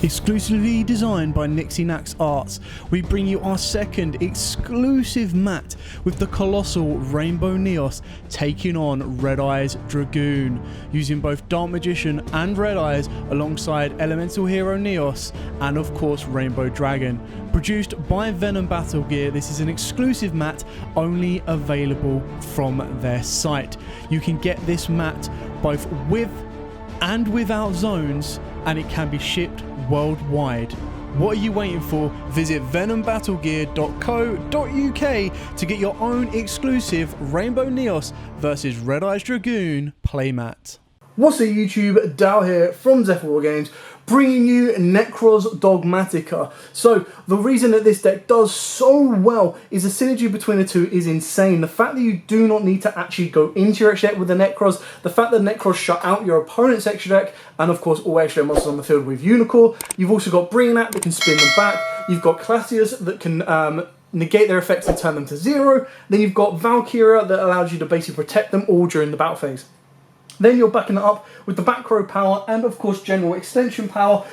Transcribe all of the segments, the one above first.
Exclusively designed by Nixie Arts, we bring you our second exclusive mat with the colossal Rainbow Neos taking on Red Eyes Dragoon, using both Dark Magician and Red Eyes alongside Elemental Hero Neos and of course Rainbow Dragon. Produced by Venom Battle Gear, this is an exclusive mat only available from their site. You can get this mat both with and without zones, and it can be shipped worldwide. What are you waiting for? Visit venombattlegear.co.uk to get your own exclusive Rainbow Neos versus Red Eyes Dragoon playmat. What's up YouTube, Dal here from Zephyr War Games, bringing you Nekroz Dogmatika. So the reason that this deck does so well is the synergy between the two is insane. The fact that you do not need to actually go into your extra deck with the Necroz, the fact that Necroz shut out your opponent's extra deck, and of course all extra monsters on the field with YUGIOH. You've also got Playmat that can spin them back. You've got Classius that can negate their effects and turn them to 0. Then you've got Valkyria that allows you to basically protect them all during the battle phase. Then you're backing it up with the back row power and of course general extension power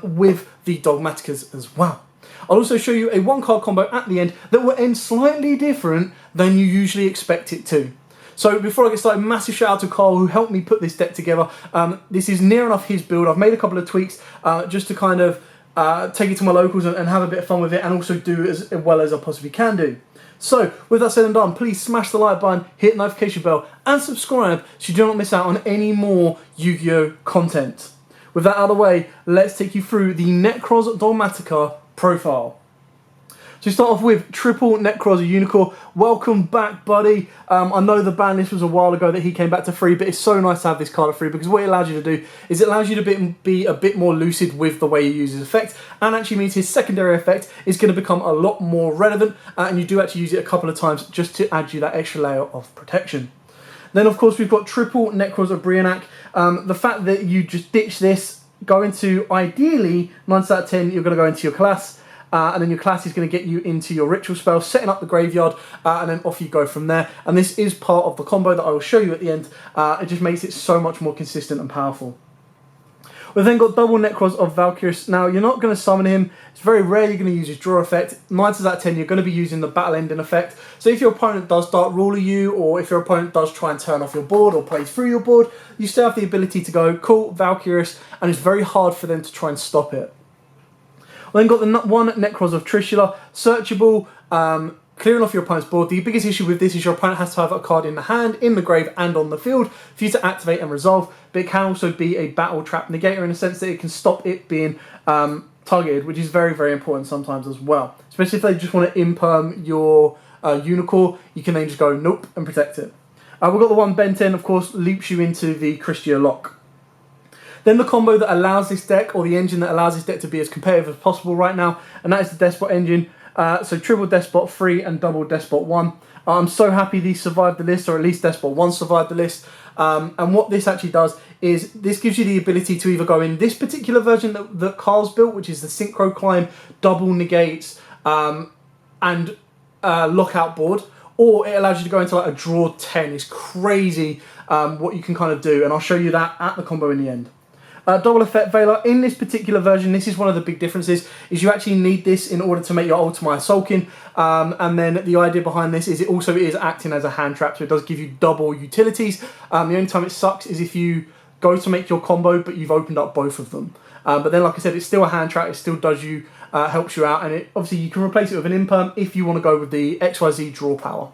with the Dogmatikas as well. I'll also show you a 1-card combo at the end that will end slightly different than you usually expect it to. So before I get started, massive shout out to Carl who helped me put this deck together. This is near enough his build. I've made a couple of tweaks just to kind of take it to my locals and have a bit of fun with it, and also do as well as I possibly can do. So, with that said and done, please smash the like button, hit the notification bell, and subscribe so you do not miss out on any more Yu-Gi-Oh content. With that out of the way, let's take you through the Nekroz Dogmatika profile. So we start off with triple Necroz YUGIOH. Welcome back, buddy. I know the ban list was a while ago that he came back to free, but it's so nice to have this card at free because what it allows you to do is it allows you to be a bit more lucid with the way you use his effect, and actually means his secondary effect is going to become a lot more relevant, and you do actually use it a couple of times just to add you that extra layer of protection. Then of course we've got triple Necroz of Brianak. The fact that you just ditch this, go into ideally 9 out of 10, you're going to go into your class. And then your class is going to get you into your ritual spell, setting up the graveyard, and then off you go from there. And this is part of the combo that I will show you at the end. It just makes it so much more consistent and powerful. We've then got double Necroz of Valkyries. Now, you're not going to summon him. It's very rare you're going to use his draw effect. 9 out of 10, you're going to be using the battle ending effect. So if your opponent does start ruling you, or if your opponent does try and turn off your board or plays through your board, you still have the ability to go, cool, Valkyries, and it's very hard for them to try and stop it. We then got the one Necroz of Trishula, searchable, clearing off your opponent's board. The biggest issue with this is your opponent has to have a card in the hand, in the grave, and on the field for you to activate and resolve, but it can also be a battle trap negator in the sense that it can stop it being targeted, which is very, very important sometimes as well. Especially if they just want to imperm your YUGIOH, you can then just go nope and protect it. We've got the one Benten, of course, loops you into the Christia lock. Then the combo that allows this deck, or the engine that allows this deck to be as competitive as possible right now, and that is the Despot engine. So triple Despot 3 and double Despot 1. I'm so happy these survived the list, or at least Despot 1 survived the list. And what this actually does is this gives you the ability to either go in this particular version that Carl's built, which is the Synchro climb, double negates, and lockout board, or it allows you to go into like a draw 10. It's crazy what you can kind of do, and I'll show you that at the combo in the end. Double effect Veiler. In this particular version, this is one of the big differences, is you actually need this in order to make your Ultimate Sulking, and then the idea behind this is it also is acting as a hand trap, so it does give you double utilities. The only time it sucks is if you go to make your combo but you've opened up both of them. But then like I said, it's still a hand trap, it still does you, helps you out, and it obviously you can replace it with an imperm if you want to go with the XYZ draw power.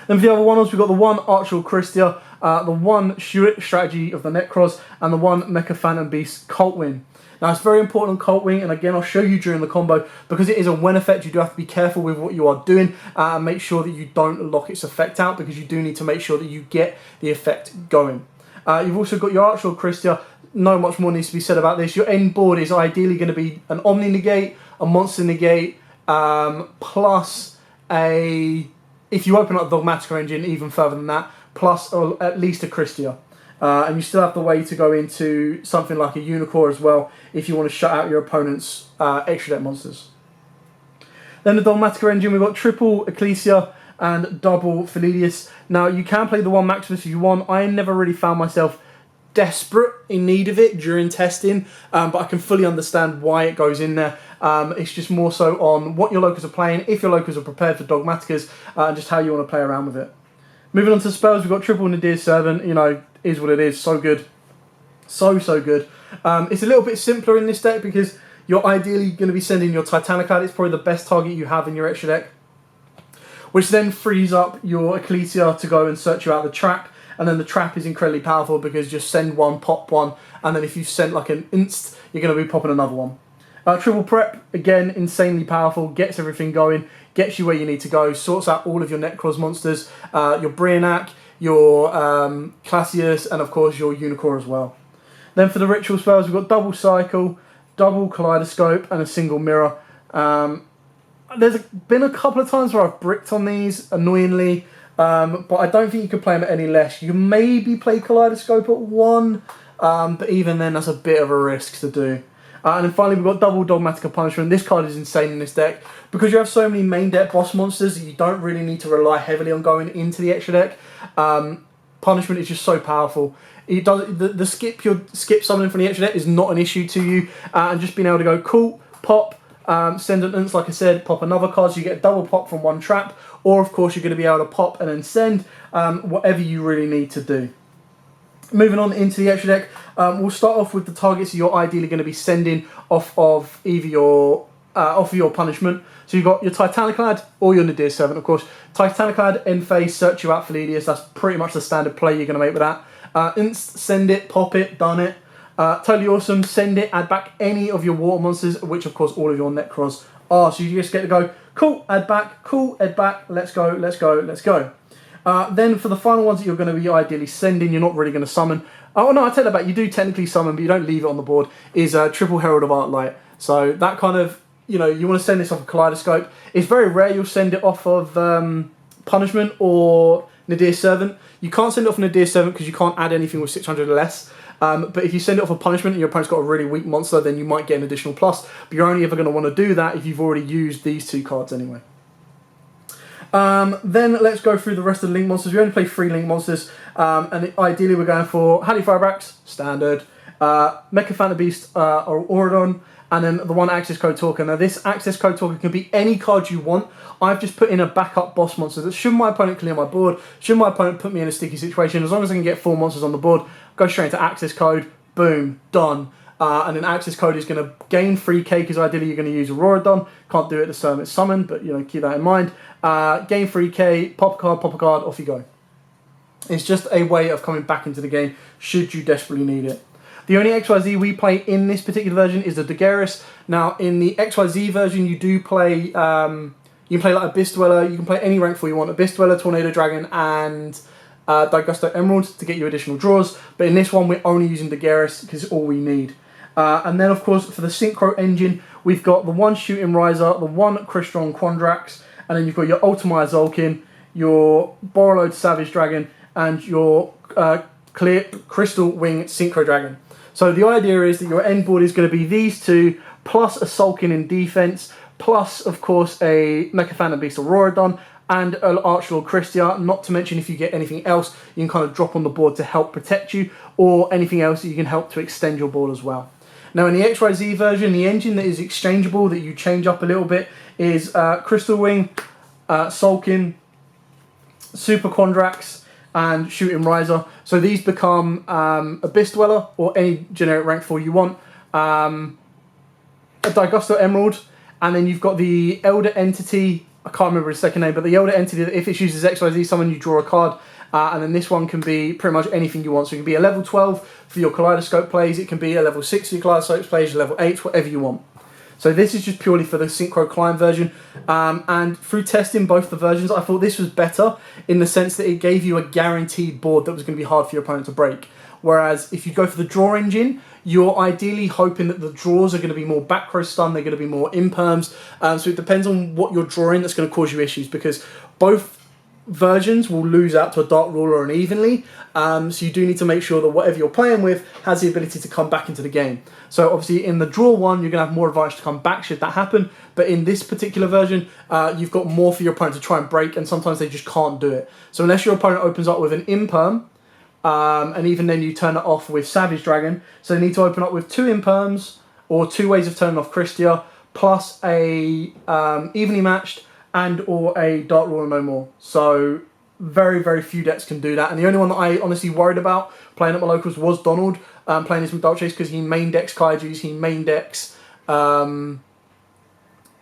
Then for the other ones, we've got the one Archer Christia, the one Shurit strategy of the Necroz, and the one Mecha Phantom Beast Cult Wing. Now it's very important on Cult Wing, and again I'll show you during the combo, because it is a when effect, you do have to be careful with what you are doing, and make sure that you don't lock its effect out, because you do need to make sure that you get the effect going. You've also got your Archer Christia. No much more needs to be said about this. Your end board is ideally going to be an Omni Negate, a Monster Negate, plus a... if you open up the Dogmatika engine, even further than that, plus at least a Christia. And you still have the way to go into something like a YUGIOH as well, if you want to shut out your opponent's extra deck monsters. Then the Dogmatika engine, we've got triple Ecclesia and double Philelius. Now, you can play the one Maximus if you want. I never really found myself desperate in need of it during testing, but I can fully understand why it goes in there. It's just more so on what your locals are playing, if your locals are prepared for Dogmaticas, and just how you want to play around with it. Moving on to spells, we've got triple Nadir Servant, you know, is what it is, so good. So good. It's a little bit simpler in this deck because you're ideally going to be sending your Titanic out. It's probably the best target you have in your extra deck, which then frees up your Ecclesia to go and search you out the trap. And then the trap is incredibly powerful because just send one, pop one, and then if you send like an inst, you're going to be popping another one. Triple Prep, again, insanely powerful, gets everything going, gets you where you need to go, sorts out all of your Necroz monsters, your Brionac, your Classius, and of course your Unicorn as well. Then for the ritual spells, we've got double Cycle, double Kaleidoscope, and a single Mirror. There's been a couple of times where I've bricked on these, annoyingly, but I don't think you can play them at any less. You can maybe play Kaleidoscope at 1, but even then that's a bit of a risk to do. And then finally we've got double Dogmatika Punishment. This card is insane in this deck. Because you have so many main deck boss monsters, you don't really need to rely heavily on going into the extra deck. Punishment is just so powerful. It does the skip summoning from the extra deck is not an issue to you. And just being able to go, cool, pop, send an int, like I said, pop another card, so you get a double pop from one trap. Or of course you're going to be able to pop and then send whatever you really need to do. Moving on into the extra deck, we'll start off with the targets you're ideally going to be sending off of either your punishment. So you've got your Titanic Lad or your Nadir Servant, of course. Titanic Lad, end phase, search you out for Ledius. That's pretty much the standard play you're going to make with that. Inst, send it, pop it, done it. Totally awesome, send it, add back any of your water monsters, which of course all of your Necroz are. So you just get to go, cool, add back, let's go, let's go, let's go. Then for the final ones that you're going to be ideally sending, you're not really going to summon. Oh no, I take that back. You do technically summon, but you don't leave it on the board. Is triple Herald of Arclight. So that kind of, you know, you want to send this off of Kaleidoscope. It's very rare you'll send it off of Punishment or Nadir Servant. You can't send it off Nadir Servant because you can't add anything with 600 or less. But if you send it off a Punishment and your opponent's got a really weak monster, then you might get an additional plus. But you're only ever going to want to do that if you've already used these two cards anyway. Then let's go through the rest of the Link monsters. We only play 3 Link monsters, and ideally we're going for Halley Firebrax, standard, Mecha Phantom Beast or Auradon, and then the one access code talker. Now this access code talker can be any card you want. I've just put in a backup boss monster that should my opponent clear my board, should my opponent put me in a sticky situation, as long as I can get 4 monsters on the board, go straight into access code, boom, done. And then access code is going to gain 3k because ideally you're going to use Auradon. Can't do it the time it's summoned, but you know, keep that in mind. Gain 3k, pop a card, off you go. It's just a way of coming back into the game should you desperately need it. The only XYZ we play in this particular version is the Daguerreus. Now in the XYZ version you do play, you can play like Abyss Dweller, you can play any rank 4 you want, Abyss Dweller, Tornado Dragon and Daigusto Emerald to get you additional draws. But in this one we're only using Daguerreus because it's all we need. And then of course for the Synchro engine we've got the one Shooting Riser, the one Crystron Quandrax, and then you've got your Ultimate Zolkin, your Borreload Savage Dragon, and your Clear Crystal Wing Synchro Dragon. So the idea is that your end board is going to be these two, plus a Sulkin in defense, plus of course a Mecha Phantom Beast Auradon, and an Archlord Christia, not to mention if you get anything else you can kind of drop on the board to help protect you, or anything else that you can help to extend your board as well. Now in the XYZ version, the engine that is exchangeable, that you change up a little bit, is Crystal Wing, Sulkin, Super Quandrax, and Shooting Riser. So these become Abyss Dweller, or any generic rank 4 you want, a Daigusto Emerald, and then you've got the Elder Entity, I can't remember his second name, but the Elder Entity, that if it uses XYZ summon, you draw a card. And then this one can be pretty much anything you want. So it can be a level 12 for your Kaleidoscope plays. It can be a level 6 for your Kaleidoscope plays, level 8, whatever you want. So this is just purely for the Synchro Climb version. And through testing both the versions, I thought this was better in the sense that it gave you a guaranteed board that was going to be hard for your opponent to break. Whereas if you go for the draw engine, you're ideally hoping that the draws are going to be more back row stun, they're going to be more imperms. So it depends on what you're drawing that's going to cause you issues, because both versions will lose out to a Dark Ruler or an Evenly, so you do need to make sure that whatever you're playing with has the ability to come back into the game. So obviously in the draw one you're going to have more advantage to come back should that happen, but in this particular version you've got more for your opponent to try and break, and sometimes they just can't do it. So unless your opponent opens up with an Imperm and even then you turn it off with Savage Dragon. So they need to open up with 2 Imperms, or 2 ways of turning off Christia, plus a evenly matched and or a Dark Ruler no more. So very, very few decks can do that. And the only one that I honestly worried about playing at my locals was Donald, playing his McDark Chase, because he main decks Kaijus, he main decks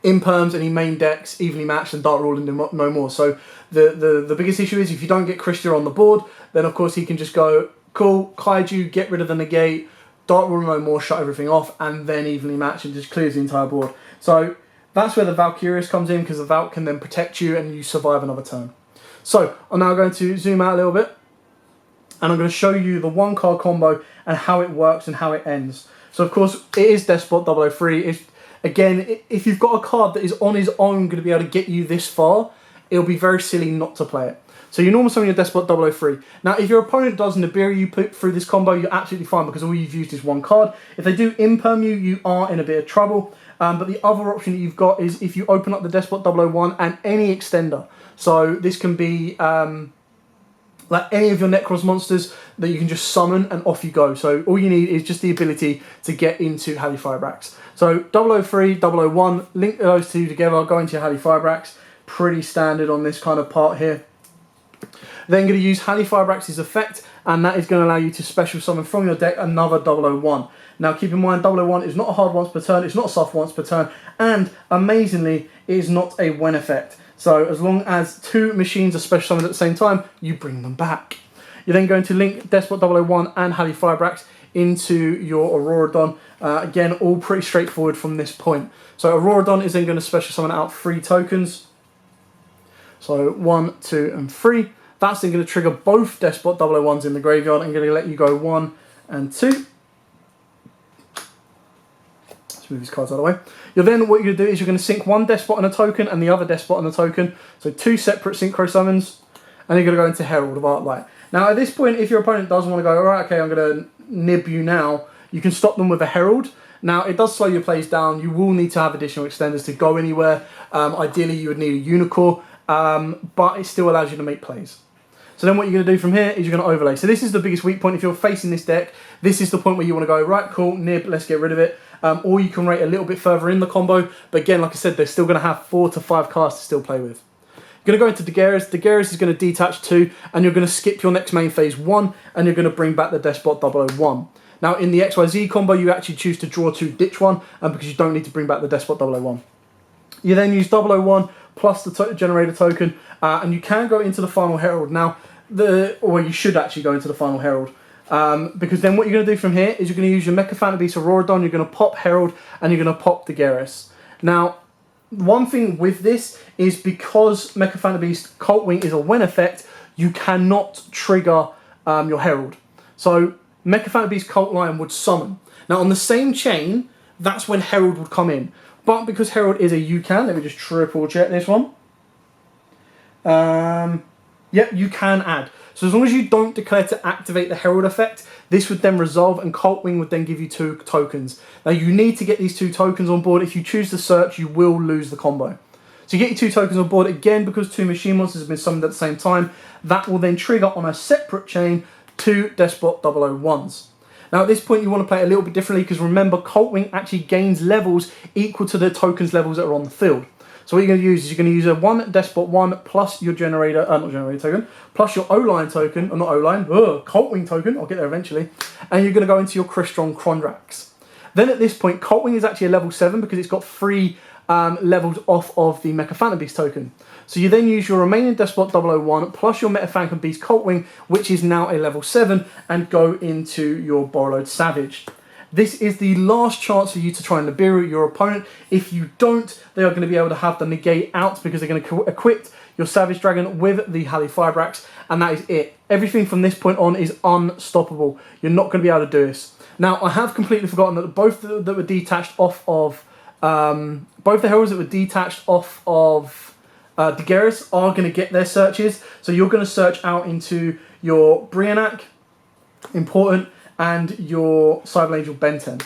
Imperms, and he main decks evenly matched and Dark Ruler no more. So the biggest issue is if you don't get Christia on the board, then of course he can just go, cool, Kaiju, get rid of the negate, Dark Ruler no more, shut everything off, and then evenly match and just clears the entire board. So that's where the Valkyrius comes in, because the Valk can then protect you and you survive another turn. So I'm now going to zoom out a little bit, and I'm going to show you the 1-card combo and how it works and how it ends. So of course it is Despot 003. Again, if you've got a card that is on his own going to be able to get you this far, it'll be very silly not to play it. So you normal summon your Despot 003. Now, if your opponent does Nibiru you put through this combo, you're absolutely fine, because all you've used is 1 card. If they do Imperm you, you are in a bit of trouble. But the other option that you've got is if you open up the Despot 001 and any extender. So this can be like any of your Necroz monsters that you can just summon and off you go. So all you need is just the ability to get into Halifibrax. So 003, 001, link those two together, go into your Halifibrax. Pretty standard on this kind of part here. Then going to use Halifibrax's effect, and that is going to allow you to special summon from your deck another 001. Now keep in mind 001 is not a hard once per turn, it's not a soft once per turn, and amazingly it is not a when effect. So as long as 2 machines are special summoned at the same time, you bring them back. You're then going to link Despot 001 and Halifibrax into your Auroradon. Again, all pretty straightforward from this point. So Auroradon is then going to special summon out 3 tokens. So 1, 2 and 3. That's then going to trigger both Despot 001s in the graveyard and going to let you go 1 and 2. Let's move these cards out of the way. What you're going to do is you're going to sync 1 Despot and a token and the other Despot and a token. So 2 separate Synchro summons. And you're going to go into Herald of Arclight. Now at this point, if your opponent does want to go, alright, okay, I'm going to nib you now, you can stop them with a Herald. Now it does slow your plays down. You will need to have additional extenders to go anywhere. Ideally you would need a Unicorn, but it still allows you to make plays. So then what you're going to do from here is you're going to overlay. So this is the biggest weak point. If you're facing this deck, this is the point where you want to go, right, cool, nib, let's get rid of it. Or you can rate a little bit further in the combo. But again, like I said, they're still going to have 4 to 5 cards to still play with. You're going to go into Daguerreus. Daguerreus is going to detach 2, and you're going to skip your next main phase 1, and you're going to bring back the Despot 001. Now in the XYZ combo, you actually choose to draw 2, ditch 1, because you don't need to bring back the Despot 001. You then use 001 plus the generator token, and you can go into the final Herald. Now, or you should actually go into the final Herald, because then what you're going to do from here is you're going to use your Mecha Phantom Beast Auroradon, you're going to pop Herald, and you're going to pop Daguerreus. Now, one thing with this is because Mecha Phantom Beast Cult Wing is a when effect, you cannot trigger your Herald. So Mecha Phantom Beast Cult Lion would summon. Now on the same chain, that's when Herald would come in. But because Herald is a you can, let me just triple check this one. Yep, you can add. So as long as you don't declare to activate the Herald effect, this would then resolve and Cult Wing would then give you 2 tokens. Now you need to get these 2 tokens on board. If you choose to search, you will lose the combo. So you get your 2 tokens on board, again, because 2 machine monsters have been summoned at the same time, that will then trigger on a separate chain 2 Despot 001s. Now at this point you want to play it a little bit differently, because remember Cult Wing actually gains levels equal to the tokens levels that are on the field. So what you're going to use is you're going to use a 1 Despot 1 plus your generator, not generator token, plus your O-line token, or not O-line, Cult Wing token, I'll get there eventually, and you're going to go into your Crystron Chrondrax. Then at this point, Cult Wing is actually a level 7 because it's got 3 levels off of the Mecha Phantom Beast token. So you then use your remaining Despot 001 plus your Mecha Phantom Beast Cult Wing, which is now a level 7, and go into your Borrowed Savage. This is the last chance for you to try and Nibiru your opponent. If you don't, they are going to be able to have the negate out because they're going to equip your Savage Dragon with the Halifibrax, and that is it. Everything from this point on is unstoppable. You're not going to be able to do this. Now, I have completely forgotten that both that were detached off of, both the heralds that were detached off of Daguerreus are going to get their searches. So you're going to search out into your Brionac, important, and your Cyber Angel Benten.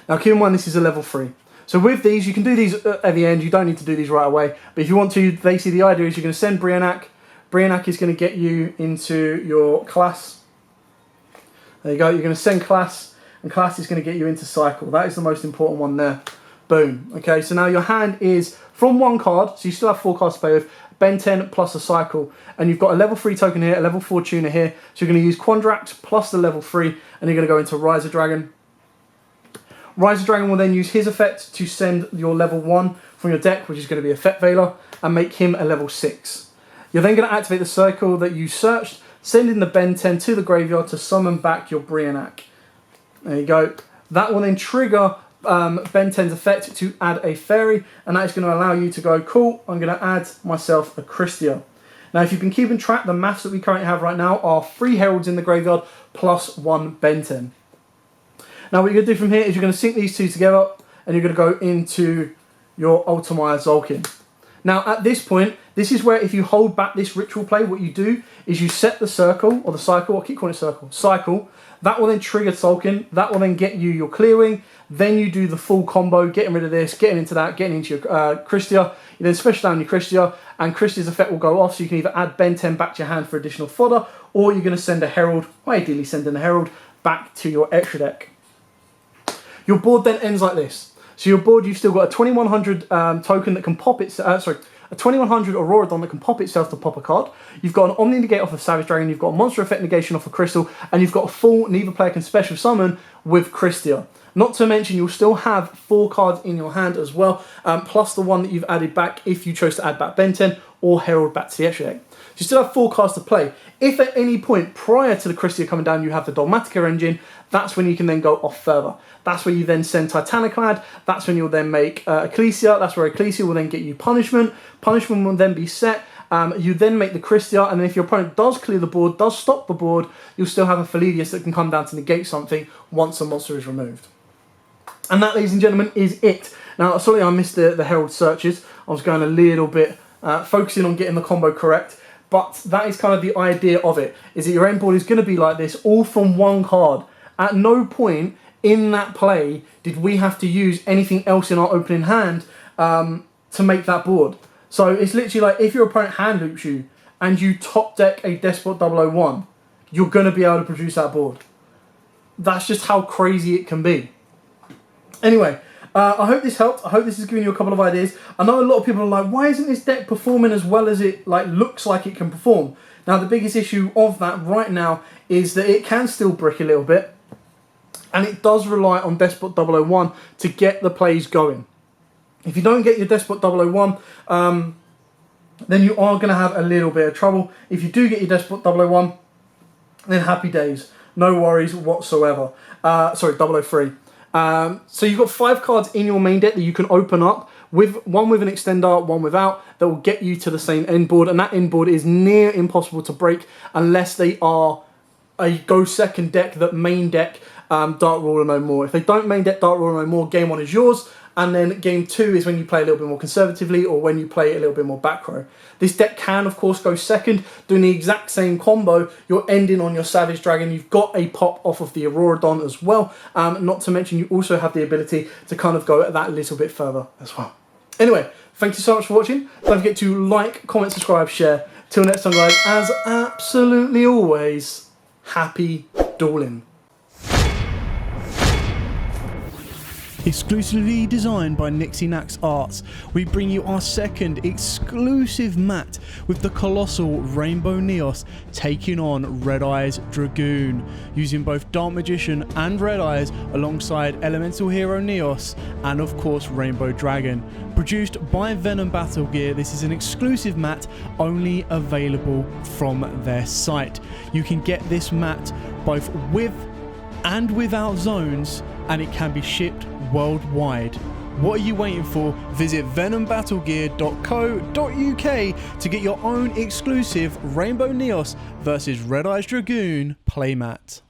Now keep in mind this is a level 3. So with these, you can do these at the end, you don't need to do these right away. But if you want to, basically the idea is you're going to send Brionac, Brionac is going to get you into your class. There you go. You're going to send class, and class is going to get you into cycle. That is the most important one there. Boom. Okay, so now your hand is from one card, so you still have 4 cards to play with, Ben 10 plus a cycle, and you've got a level 3 token here, a level 4 tuner here, so you're going to use Quandract plus the level 3, and you're going to go into Riser Dragon. Riser Dragon will then use his effect to send your level 1 from your deck, which is going to be Effect Veiler, and make him a level 6. You're then going to activate the circle that you searched, send in the Ben 10 to the graveyard to summon back your Brionac. There you go. That will then trigger Ben 10's effect to add a fairy, and that is going to allow you to go, cool, I'm going to add myself a Christia. Now, if you've been keeping track, the maths that we currently have right now are 3 heralds in the graveyard plus 1 Ben 10. Now, what you're going to do from here is you're going to sync these two together, and you're going to go into your Ultimire Zolkin. Now, at this point, this is where if you hold back this ritual play, what you do is you set the circle, or the cycle, I keep calling it cycle, that will then trigger Zolkin, that will then get you your clearing, then you do the full combo, getting rid of this, getting into that, getting into your Christia, you then special down your Christia, and Christia's effect will go off, so you can either add Ben 10 back to your hand for additional fodder, or you're going to send a Herald, ideally sending a Herald, back to your extra deck. Your board then ends like this. So your board, you've still got a 2100 token that can pop its, a 2100 Auroradon that can pop itself to pop a card. You've got an Omni Negate off of Savage Dragon, you've got a Monster Effect Negation off of Crystal, and you've got a full neither player can special summon with Christia. Not to mention, you'll still have 4 cards in your hand as well, plus the one that you've added back if you chose to add back Ben 10 or Herald back to the extra deck. So you still have 4 cards to play. If at any point prior to the Christia coming down you have the Dogmatika engine, that's when you can then go off further. That's where you then send Titaniclad, that's when you'll then make Ecclesia, that's where Ecclesia will then get you Punishment. Punishment will then be set. You then make the Christia, and then if your opponent does clear the board, does stop the board, you'll still have a Philidius that can come down to negate something once a monster is removed. And that, ladies and gentlemen, is it. Now, sorry I missed the Herald searches. I was going a little bit focusing on getting the combo correct. But that is kind of the idea of it, is that your end board is going to be like this, all from one card. At no point in that play did we have to use anything else in our opening hand to make that board. So it's literally like if your opponent hand loops you and you top deck a Despot 001, you're going to be able to produce that board. That's just how crazy it can be. Anyway, I hope this helped. I hope this has given you a couple of ideas. I know a lot of people are like, why isn't this deck performing as well as it looks like it can perform? Now, the biggest issue of that right now is that it can still brick a little bit, and it does rely on Despot 001 to get the plays going. If you don't get your Despot 001, then you are going to have a little bit of trouble. If you do get your Despot 001, then happy days. No worries whatsoever. Sorry, 003. So you've got 5 cards in your main deck that you can open up, with one with an extender, one without, that will get you to the same end board, and that end board is near impossible to break unless they are a go second deck that main deck Dark Ruler no more. If they don't main deck Dark Ruler no more, game 1 is yours, and then game 2 is when you play a little bit more conservatively or when you play a little bit more back row. This deck can, of course, go second, doing the exact same combo. You're ending on your Savage Dragon. You've got a pop off of the Auroradon as well. Not to mention, you also have the ability to kind of go that little bit further as well. Anyway, thank you so much for watching. Don't forget to like, comment, subscribe, share. Till next time, guys, as absolutely always, happy dueling. Exclusively designed by Necroz Arts, we bring you our second exclusive mat with the colossal Rainbow Neos taking on Red Eyes Dragoon, using both Dark Magician and Red Eyes alongside Elemental Hero Neos and of course Rainbow Dragon. Produced by Venom Battle Gear, this is an exclusive mat only available from their site. You can get this mat both with and without zones, and it can be shipped worldwide. What are you waiting for? Visit venombattlegear.co.uk to get your own exclusive Rainbow Neos versus Red Eyes Dragoon playmat.